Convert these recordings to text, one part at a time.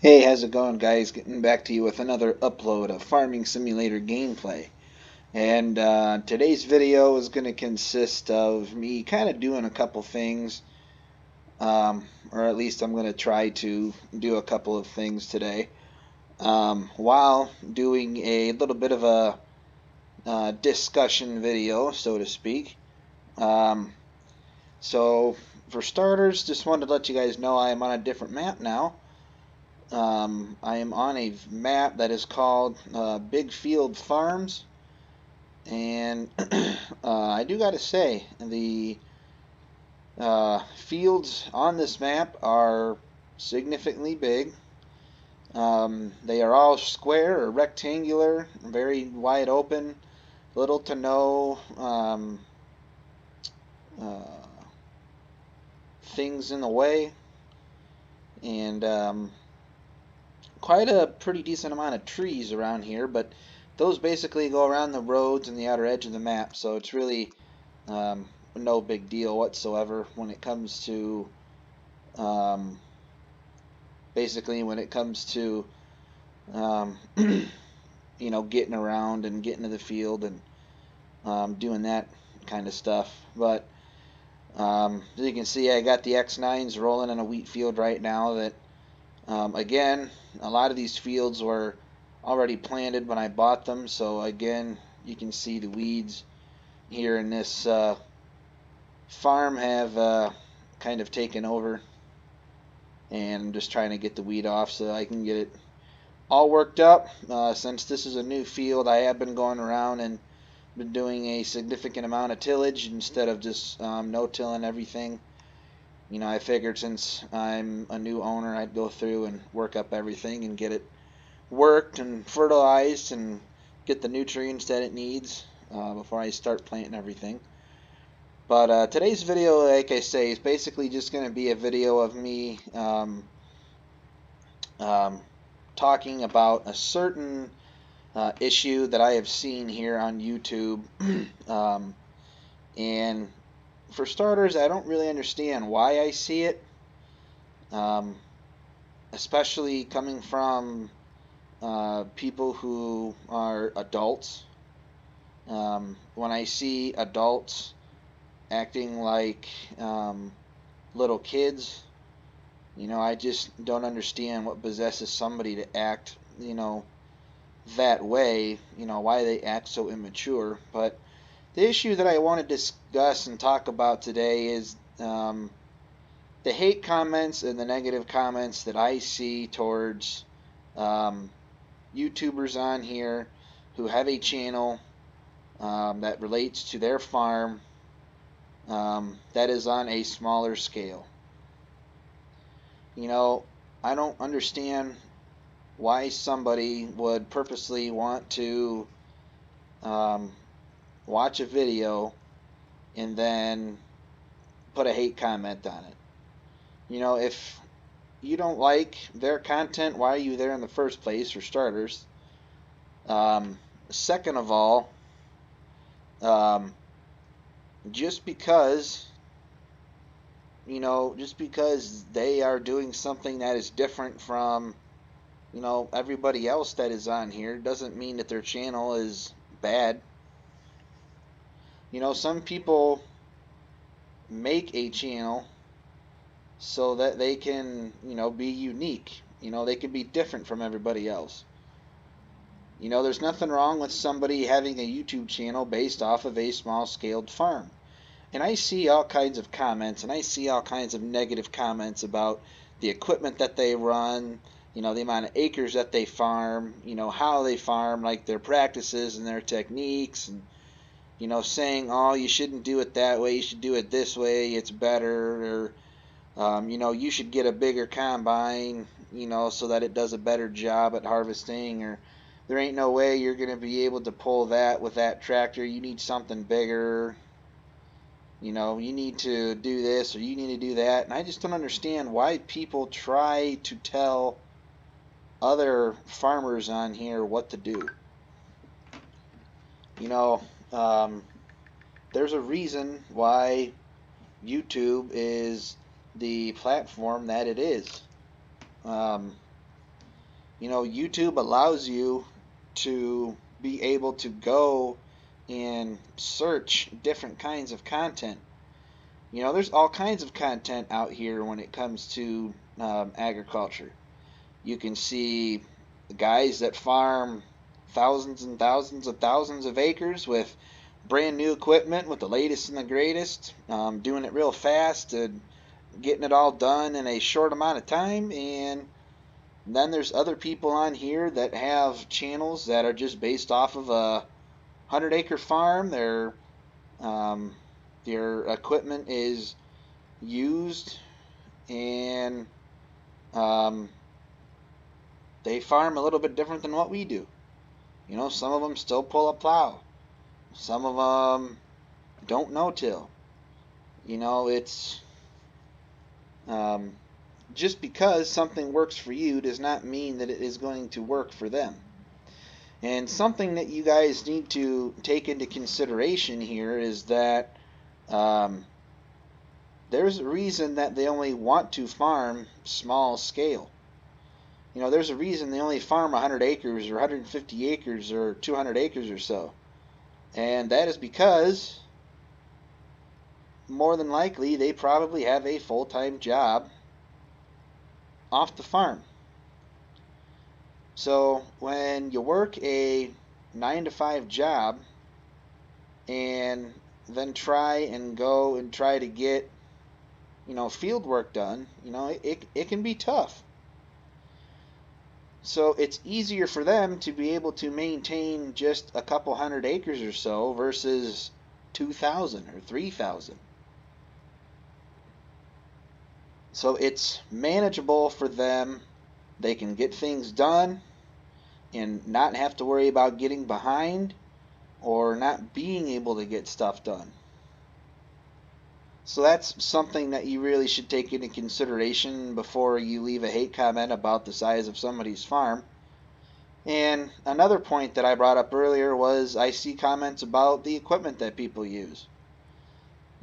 Hey, how's it going, guys? Getting back to you with another upload of Farming Simulator gameplay. And today's video is going to consist of me kind of doing a couple things, or at least I'm going to try to do a couple of things today, while doing a little bit of a discussion video, so to speak. Um, so, for starters, just wanted to let you guys know I am on a different map now. I am on a map that is called Big Field Farms, and I do got to say the fields on this map are significantly big. They are all square or rectangular, very wide open, little to no uh, things in the way, and quite a pretty decent amount of trees around here, but those basically go around the roads and the outer edge of the map, so it's really no big deal whatsoever when it comes to um, basically when it comes to um, getting around and getting to the field and doing that kind of stuff. But as you can see, I got the X9s rolling in a wheat field right now that again, a lot of these fields were already planted when I bought them, so again, you can see the weeds here in this farm have kind of taken over, and I'm just trying to get the weed off so I can get it all worked up. Since this is a new field, I have been going around and been doing a significant amount of tillage instead of just no-tilling everything. I figured since I'm a new owner, I'd go through and work up everything and get it worked and fertilized and get the nutrients that it needs before I start planting everything. But today's video, like I say, is basically just going to be a video of me um, talking about a certain issue that I have seen here on YouTube. And for starters, I don't really understand why I see it, um, especially coming from people who are adults. When I see adults acting like little kids, I just don't understand what possesses somebody to act, that way, why they act so immature. But the issue that I want to discuss and talk about today is the hate comments and the negative comments that I see towards um, YouTubers on here who have a channel that relates to their farm that is on a smaller scale. I don't understand why somebody would purposely want to um, watch a video and then put a hate comment on it. If you don't like their content, why are you there in the first place, for starters? Um, Second of all, um, just because just because they are doing something that is different from everybody else that is on here doesn't mean that their channel is bad. Some people make a channel so that they can be unique. They can be different from everybody else. There's nothing wrong with somebody having a YouTube channel based off of a small scaled farm. And I see all kinds of comments, and I see all kinds of negative comments about the equipment that they run, the amount of acres that they farm, how they farm, like their practices and their techniques, and saying, oh, you shouldn't do it that way, you should do it this way, it's better, or you should get a bigger combine, so that it does a better job at harvesting, or there ain't no way you're going to be able to pull that with that tractor, you need something bigger. You need to do this or you need to do that. And I just don't understand why people try to tell other farmers on here what to do. You know, um, there's a reason why YouTube is the platform that it is. Um, YouTube allows you to be able to go and search different kinds of content. There's all kinds of content out here when it comes to agriculture. You can see guys that farm thousands and thousands of acres with brand new equipment with the latest and the greatest, doing it real fast and getting it all done in a short amount of time. And then there's other people on here that have channels that are just based off of a 100-acre farm. Their equipment is used, and um, they farm a little bit different than what we do. Some of them still pull a plow. Some of them don't no-till. It's um, just because something works for you does not mean that it is going to work for them. And something that you guys need to take into consideration here is that there's a reason that they only want to farm small scale. There's a reason they only farm 100 acres or 150 acres or 200 acres or so. And that is because more than likely they probably have a full-time job off the farm. So when you work a 9 to 5 job and then try to get field work done, it can be tough. So it's easier for them to be able to maintain just a couple 100 acres or so versus 2,000 or 3,000. So it's manageable for them. They can get things done and not have to worry about getting behind or not being able to get stuff done. So that's something that you really should take into consideration before you leave a hate comment about the size of somebody's farm. And another point that I brought up earlier was I see comments about the equipment that people use.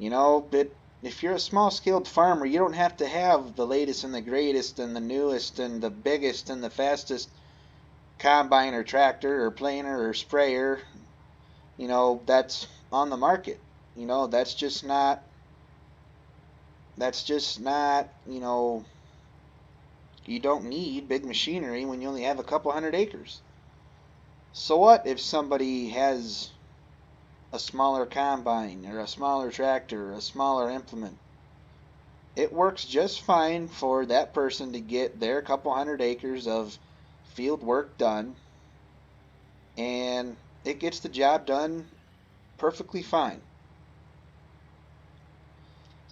But if you're a small-scaled farmer, you don't have to have the latest and the greatest and the newest and the biggest and the fastest combine or tractor or planer or sprayer, that's on the market. That's just not, you don't need big machinery when you only have a couple 100 acres. So what if somebody has a smaller combine or a smaller tractor or a smaller implement? It works just fine for that person to get their couple 100 acres of field work done, and it gets the job done perfectly fine.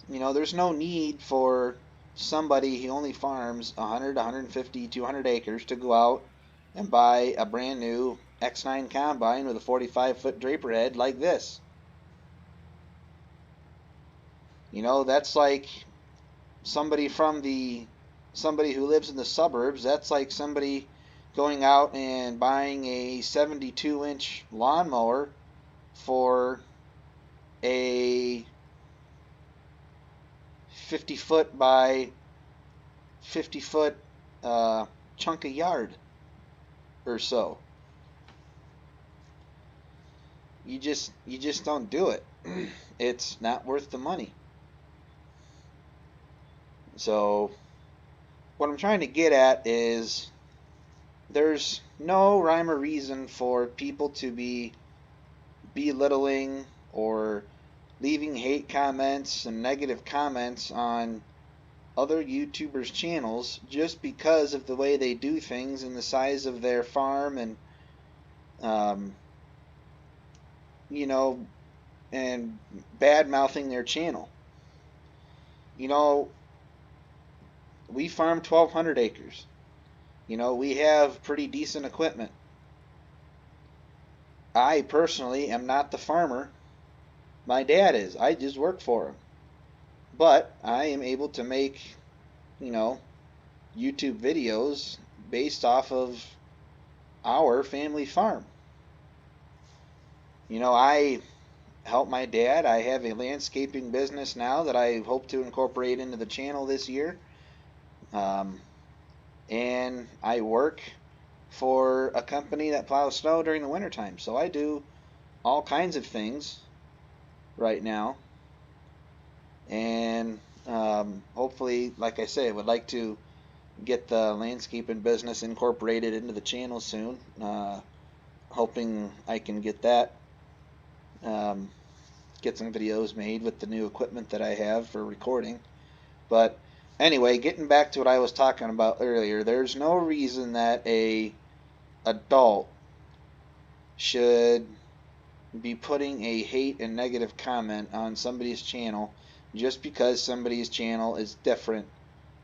There's no need for somebody who only farms 100, 150, 200 acres to go out and buy a brand new X9 combine with a 45-foot draper head like this. That's like somebody who lives in the suburbs. That's like somebody going out and buying a 72-inch lawnmower for a 50-foot by 50-foot chunk of yard or so. You just don't do it. It's not worth the money. So what I'm trying to get at is there's no rhyme or reason for people to be belittling or leaving hate comments and negative comments on other YouTubers' channels just because of the way they do things and the size of their farm and and bad-mouthing their channel. We farm 1,200 acres. We have pretty decent equipment. I personally am not the farmer. My dad is. I just work for him. But I am able to make, YouTube videos based off of our family farm. I help my dad. I have a landscaping business now that I hope to incorporate into the channel this year. And I work for a company that plows snow during the wintertime. So I do all kinds of things right now. And hopefully, like I say, I would like to get the landscaping business incorporated into the channel soon. Hoping I can get that, um, get some videos made with the new equipment that I have for recording. But anyway, getting back to what I was talking about earlier, there's no reason that a adult should be putting a hate and negative comment on somebody's channel just because somebody's channel is different,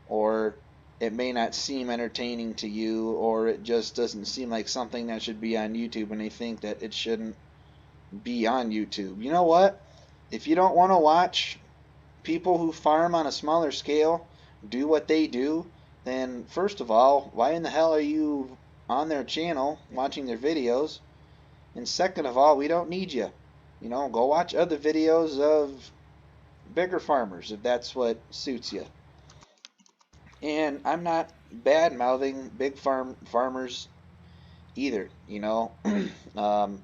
or it may not seem entertaining to you, or it just doesn't seem like something that should be on YouTube and they think that it shouldn't be on YouTube. You know what? If you don't want to watch people who farm on a smaller scale do what they do, then first of all, why in the hell are you on their channel watching their videos? And second of all, we don't need you. Go watch other videos of bigger farmers if that's what suits you. And I'm not bad mouthing big farmers either. um,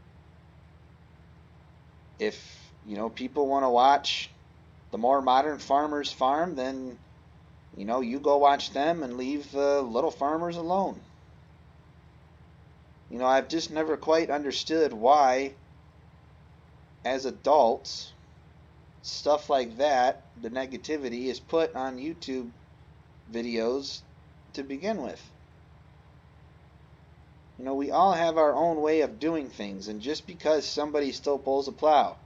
if people want to watch the more modern farmers farm, then you go watch them and leave the little farmers alone. I've just never quite understood why, as adults, stuff like that, the negativity, is put on YouTube videos to begin with. We all have our own way of doing things, and just because somebody still pulls a plow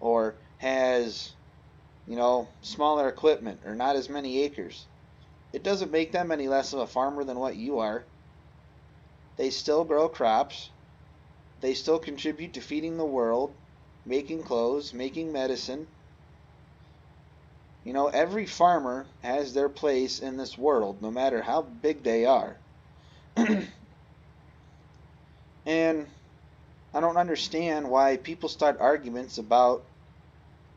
or has, smaller equipment or not as many acres, it doesn't make them any less of a farmer than what you are. They still grow crops. They still contribute to feeding the world, making clothes, making medicine. Every farmer has their place in this world, no matter how big they are. And I don't understand why people start arguments about,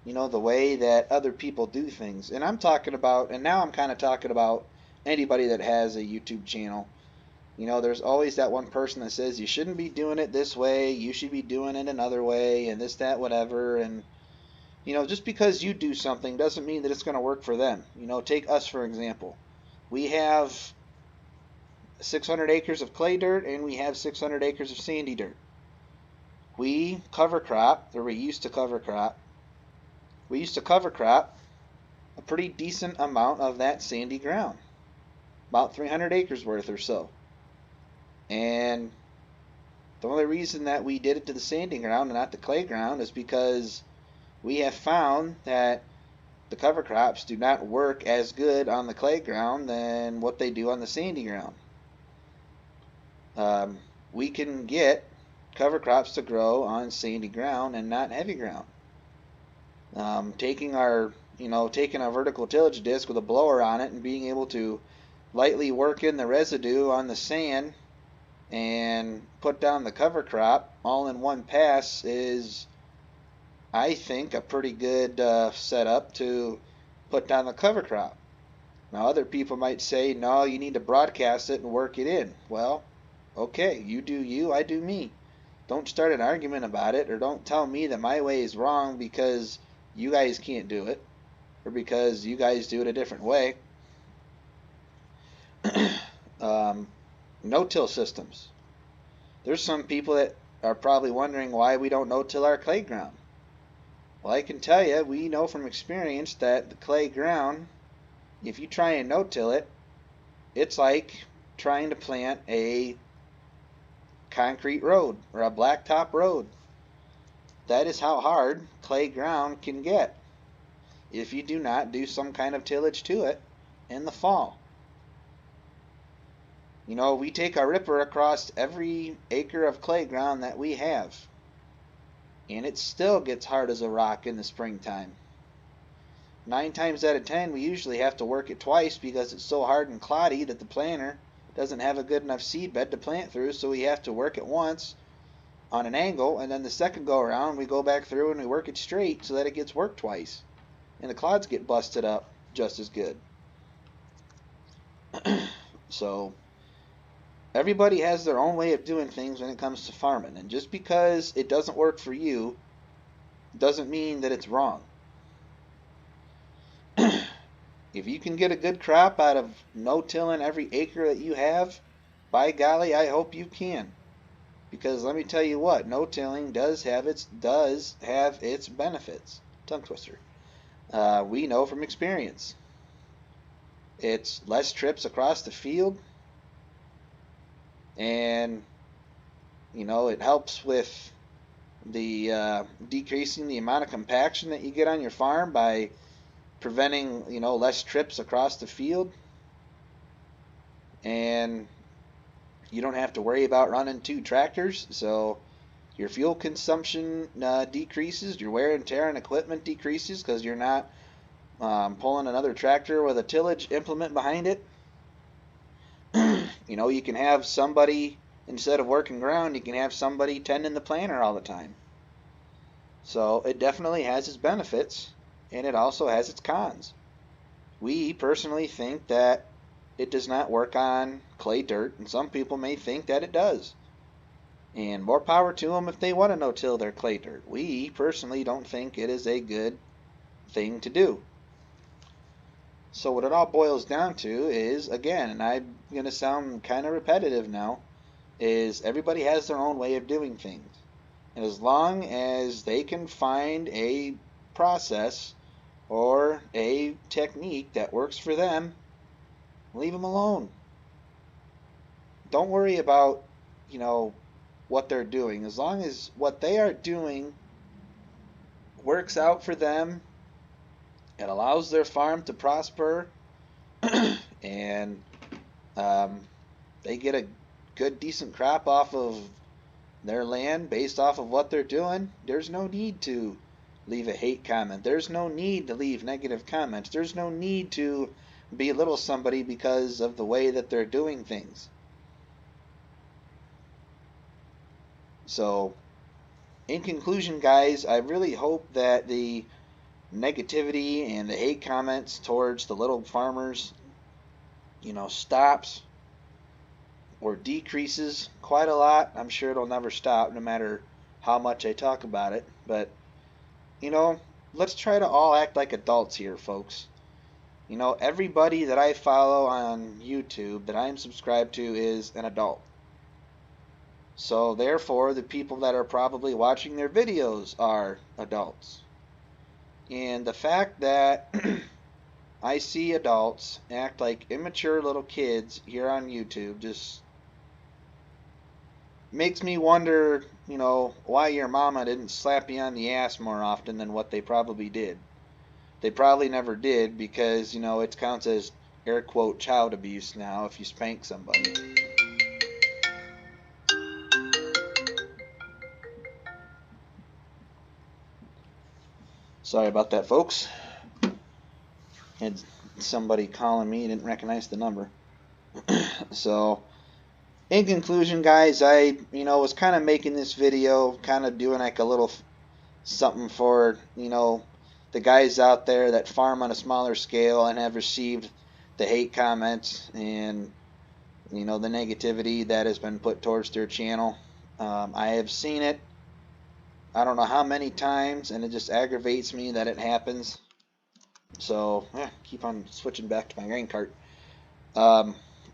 the way that other people do things. And now I'm kind of talking about anybody that has a YouTube channel. There's always that one person that says you shouldn't be doing it this way, you should be doing it another way, and this, that, whatever. And, just because you do something doesn't mean that it's going to work for them. Take us for example. We have 600 acres of clay dirt and we have 600 acres of sandy dirt. We cover crop, or we used to cover crop. We used to cover crop a pretty decent amount of that sandy ground, about 300 acres worth or so. And the only reason that we did it to the sandy ground and not the clay ground is because we have found that the cover crops do not work as good on the clay ground than what they do on the sandy ground. We can get cover crops to grow on sandy ground and not heavy ground. Taking a vertical tillage disc with a blower on it and being able to lightly work in the residue on the sand and put down the cover crop all in one pass is, I think, a pretty good setup to put down the cover crop. Now other people might say, no, you need to broadcast it and work it in. Well, okay, you do you, I do me. Don't start an argument about it, or don't tell me that my way is wrong because you guys can't do it, or because you guys do it a different way. No-till systems. There's some people that are probably wondering why we don't no-till our clay ground. Well, I can tell you, we know from experience that the clay ground, if you try and no-till it, it's like trying to plant a concrete road or a blacktop road. That is how hard clay ground can get if you do not do some kind of tillage to it in the fall. We take a ripper across every acre of clay ground that we have, and it still gets hard as a rock in the springtime. 9 times out of 10, we usually have to work it twice because it's so hard and cloddy that the planter doesn't have a good enough seed bed to plant through, so we have to work it once on an angle, and then the second go around we go back through and we work it straight so that it gets worked twice, and the clods get busted up just as good. So Everybody has their own way of doing things when it comes to farming, and just because it doesn't work for you doesn't mean that it's wrong. If you can get a good crop out of no-tilling every acre that you have, by golly, I hope you can. Because let me tell you what, no-tilling does have its benefits. Tongue twister. We know from experience. It's less trips across the field, and it helps with the decreasing the amount of compaction that you get on your farm by preventing less trips across the field, and you don't have to worry about running two tractors, so your fuel consumption decreases, your wear and tear on equipment decreases because you're not pulling another tractor with a tillage implement behind it. You can have somebody, instead of working ground, you can have somebody tending the planter all the time. So it definitely has its benefits, and it also has its cons. We personally think that it does not work on clay dirt, and some people may think that it does. And more power to them if they want to no-till their clay dirt. We personally don't think it is a good thing to do. So what it all boils down to is, again, and I'm going to sound kind of repetitive now, is everybody has their own way of doing things. And as long as they can find a process or a technique that works for them, leave them alone. Don't worry about, what they're doing. As long as what they are doing works out for them, it allows their farm to prosper, and um, they get a good, decent crop off of their land based off of what they're doing, there's no need to leave a hate comment. There's no need to leave negative comments. There's no need to belittle somebody because of the way that they're doing things. So, in conclusion, guys, I really hope that the negativity and the hate comments towards the little farmers, stops or decreases quite a lot. I'm sure it'll never stop no matter how much I talk about it. But, let's try to all act like adults here, folks. Everybody that I follow on YouTube that I'm subscribed to is an adult. So therefore, the people that are probably watching their videos are adults. And the fact that I see adults act like immature little kids here on YouTube just makes me wonder, why your mama didn't slap you on the ass more often than what they probably did. They probably never did because, it counts as air quote child abuse now if you spank somebody. Sorry about that, folks. Had somebody calling me, didn't recognize the number. So, in conclusion, guys, I, was kind of making this video, kind of doing like a little something for, the guys out there that farm on a smaller scale and have received the hate comments and, the negativity that has been put towards their channel. I have seen it, I don't know how many times, and it just aggravates me that it happens. So, yeah, keep on switching back to my grain cart.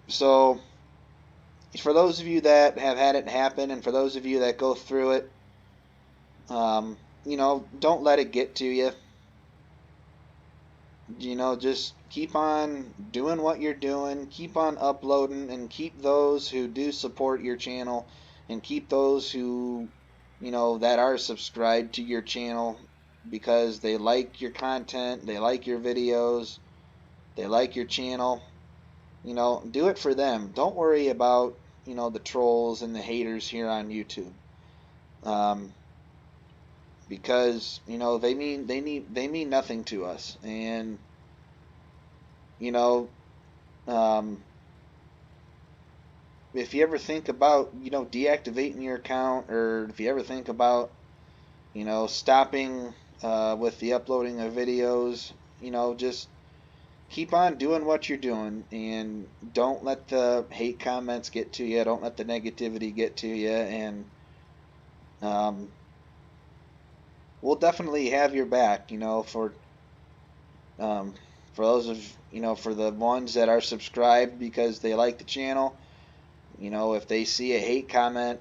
So, for those of you that have had it happen, and for those of you that go through it, don't let it get to you. Just keep on doing what you're doing, keep on uploading, and keep those who do support your channel, and keep those who, that are subscribed to your channel because they like your content, they like your videos, they like your channel. Do it for them. Don't worry about, the trolls and the haters here on YouTube. Because, they mean nothing to us. And, if you ever think about, deactivating your account, or if you ever think about, stopping with the uploading of videos, just keep on doing what you're doing, and don't let the hate comments get to you. Don't let the negativity get to you, and um, we'll definitely have your back. Um, for those of for the ones that are subscribed because they like the channel. If they see a hate comment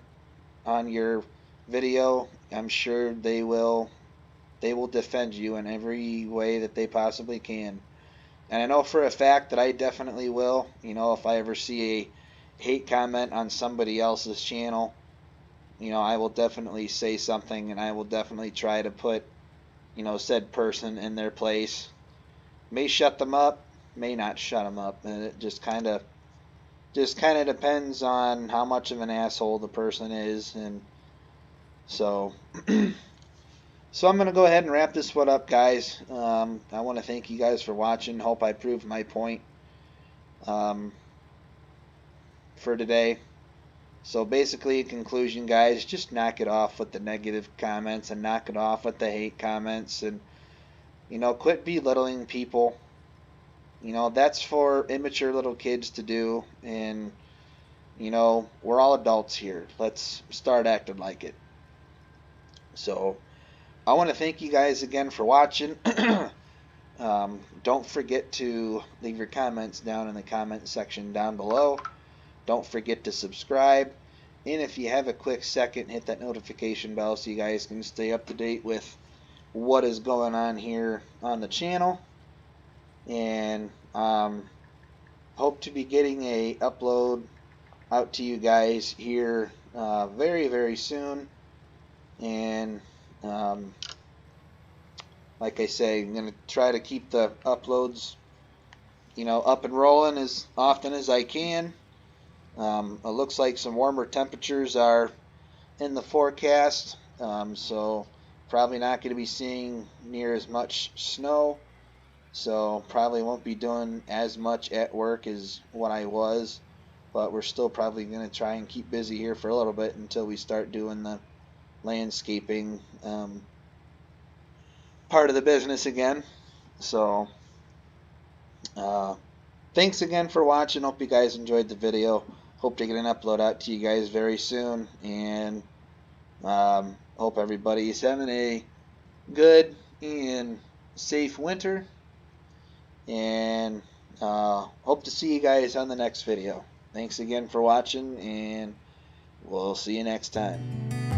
on your video, I'm sure they will defend you in every way that they possibly can. And I know for a fact that I definitely will. If I ever see a hate comment on somebody else's channel, I will definitely say something, and I will definitely try to put, said person in their place. May shut them up, may not shut them up, and it just kind of depends on how much of an asshole the person is, and so. So I'm going to go ahead and wrap this one up, guys. I want to thank you guys for watching. Hope I proved my point um, for today. So basically, in conclusion, guys, just knock it off with the negative comments and knock it off with the hate comments, and quit belittling people. That's for immature little kids to do, and we're all adults here. Let's start acting like it. So I want to thank you guys again for watching. Don't forget to leave your comments down in the comment section down below. Don't forget to subscribe. And if you have a quick second, hit that notification bell so you guys can stay up to date with what is going on here on the channel. And hope to be getting a upload out to you guys here very, very soon. And like I say, I'm going to try to keep the uploads up and rolling as often as I can. It looks like some warmer temperatures are in the forecast, so probably not going to be seeing near as much snow, so probably won't be doing as much at work as what I was, but we're still probably going to try and keep busy here for a little bit until we start doing the landscaping part of the business again. So uh, thanks again for watching. Hope you guys enjoyed the video. Hope to get an upload out to you guys very soon, and hope everybody's having a good and safe winter, and hope to see you guys on the next video. Thanks again for watching, and we'll see you next time.